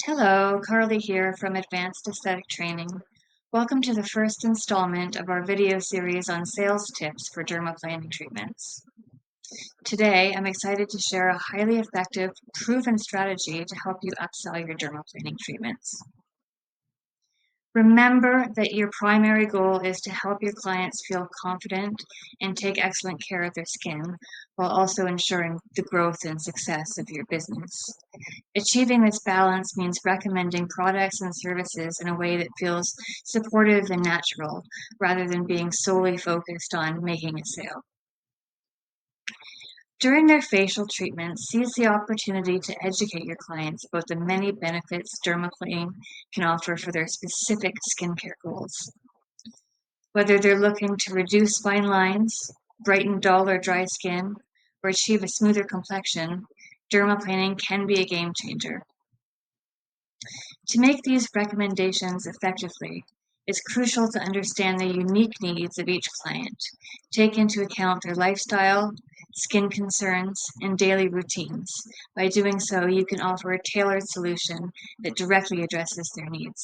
Hello, Carly here from Advanced Aesthetic Training. Welcome to the first installment of our video series on sales tips for dermaplaning treatments. Today, I'm excited to share a highly effective, proven strategy to help you upsell your dermaplaning treatments. Remember that your primary goal is to help your clients feel confident and take excellent care of their skin, while also ensuring the growth and success of your business. Achieving this balance means recommending products and services in a way that feels supportive and natural, rather than being solely focused on making a sale. During their facial treatments, seize the opportunity to educate your clients about the many benefits dermaplaning can offer for their specific skincare goals. Whether they're looking to reduce fine lines, brighten dull or dry skin, or achieve a smoother complexion, dermaplaning can be a game changer. To make these recommendations effectively, it's crucial to understand the unique needs of each client, take into account their lifestyle, skin concerns, and daily routines. By doing so, you can offer a tailored solution that directly addresses their needs.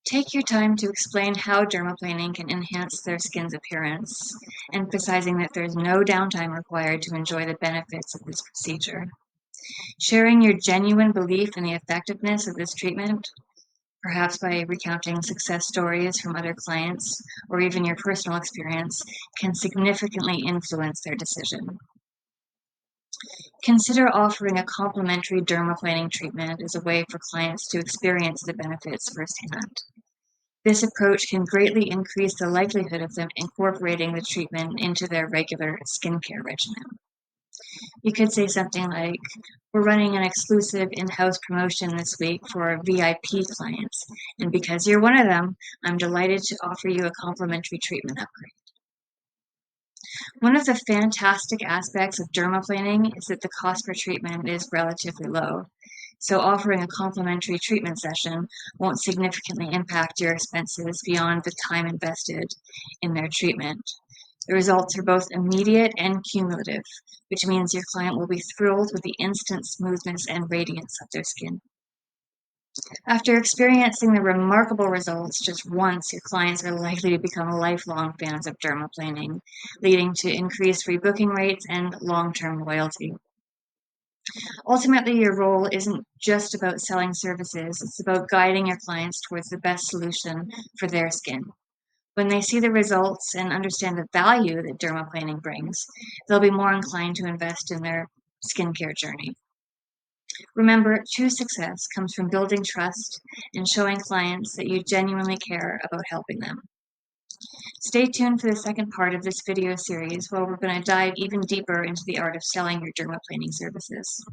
Take your time to explain how dermaplaning can enhance their skin's appearance, emphasizing that there's no downtime required to enjoy the benefits of this procedure. Sharing your genuine belief in the effectiveness of this treatment, perhaps by recounting success stories from other clients or even your personal experience, can significantly influence their decision. Consider offering a complimentary dermaplaning treatment as a way for clients to experience the benefits firsthand. This approach can greatly increase the likelihood of them incorporating the treatment into their regular skincare regimen. You could say something like, "We're running an exclusive in-house promotion this week for our VIP clients, and because you're one of them, I'm delighted to offer you a complimentary treatment upgrade." One of the fantastic aspects of dermaplaning is that the cost per treatment is relatively low, so offering a complimentary treatment session won't significantly impact your expenses beyond the time invested in their treatment. The results are both immediate and cumulative, which means your client will be thrilled with the instant smoothness and radiance of their skin. After experiencing the remarkable results just once, your clients are likely to become lifelong fans of dermaplaning, leading to increased rebooking rates and long-term loyalty. Ultimately, your role isn't just about selling services, it's about guiding your clients towards the best solution for their skin. When they see the results and understand the value that dermaplaning brings, they'll be more inclined to invest in their skincare journey. Remember, true success comes from building trust and showing clients that you genuinely care about helping them. Stay tuned for the second part of this video series, where we're going to dive even deeper into the art of selling your dermaplaning services.